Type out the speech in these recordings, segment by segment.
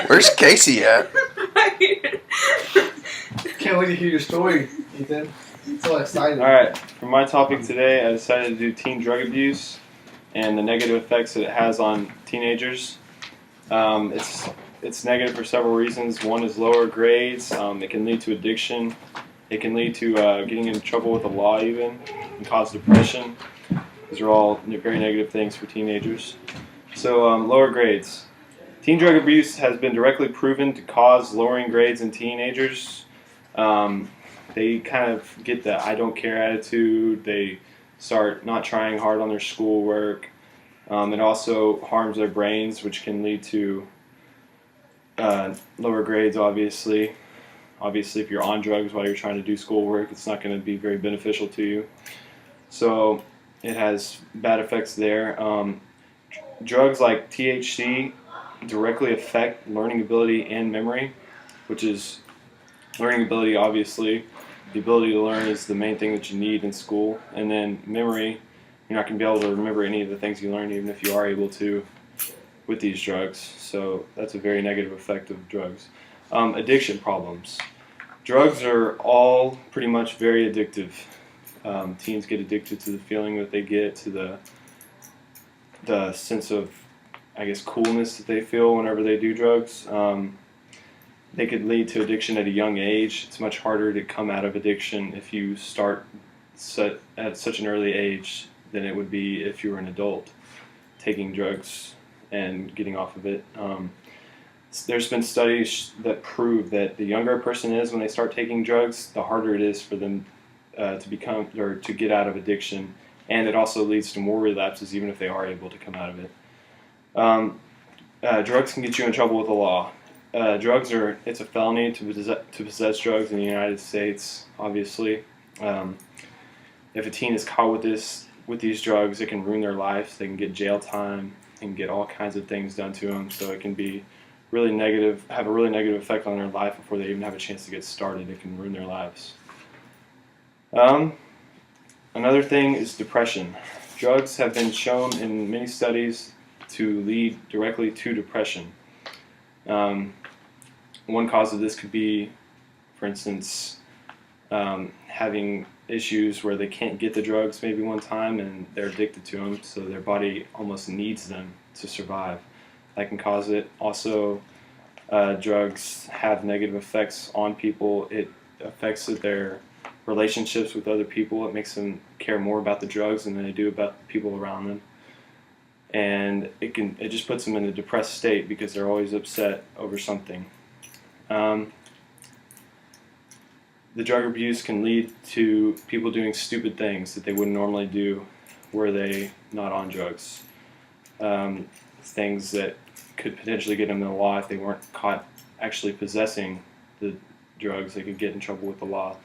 Where's Casey at? Can't wait to hear your story, Ethan. I'm so excited. Alright, for my topic today, I decided to do teen drug abuse and the negative effects that it has on teenagers. It's negative for several reasons. One is lower grades. It can lead to addiction. It can lead to getting in trouble with the law even, and cause depression. These are all very negative things for teenagers. So lower grades. Teen drug abuse has been directly proven to cause lowering grades in teenagers. They kind of get the I don't care attitude. They start not trying hard on their schoolwork. It also harms their brains, which can lead to lower grades, obviously. Obviously, if you're on drugs while you're trying to do schoolwork, it's not going to be very beneficial to you. So it has bad effects there. Drugs like THC directly affect learning ability and memory, which is learning ability, obviously. The ability to learn is the main thing that you need in school. And then memory, you're not going to be able to remember any of the things you learned, even if you are able to with these drugs. So that's a very negative effect of drugs. Addiction problems. Drugs are all pretty much very addictive. Teens get addicted to the feeling that they get, to the sense of, I guess, coolness that they feel whenever they do drugs. They could lead to addiction at a young age. It's much harder to come out of addiction if you start at such an early age than it would be if you were an adult taking drugs and getting off of it. There's been studies that prove that the younger a person is when they start taking drugs, the harder it is for them to become or to get out of addiction, and it also leads to more relapses even if they are able to come out of it. Drugs can get you in trouble with the law. It's a felony to possess drugs in the United States, obviously. If a teen is caught with these drugs, it can ruin their lives. They can get jail time and get all kinds of things done to them. So it can be really negative, have a really negative effect on their life before they even have a chance to get started. It can ruin their lives. Another thing is depression. Drugs have been shown in many studies to lead directly to depression. One cause of this could be, for instance, having issues where they can't get the drugs maybe one time and they're addicted to them, so their body almost needs them to survive. That can cause it. Also, drugs have negative effects on people. It affects their relationships with other people. It makes them care more about the drugs than they do about the people around them. And it just puts them in a depressed state because they're always upset over something. The drug abuse can lead to people doing stupid things that they wouldn't normally do were they not on drugs. Things that could potentially get them in the law if they weren't caught actually possessing the drugs. They could get in trouble with the law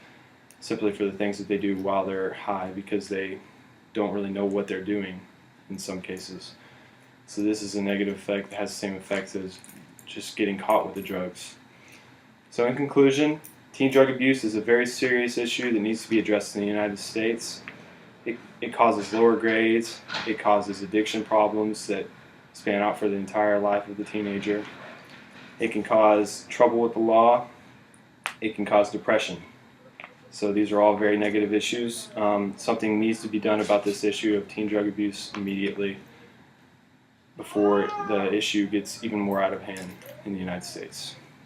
simply for the things that they do while they're high because they don't really know what they're doing in some cases. So this is a negative effect that has the same effects as just getting caught with the drugs. So in conclusion, teen drug abuse is a very serious issue that needs to be addressed in the United States. It causes lower grades. It causes addiction problems that span out for the entire life of the teenager. It can cause trouble with the law. It can cause depression. So these are all very negative issues. Something needs to be done about this issue of teen drug abuse immediately before the issue gets even more out of hand in the United States.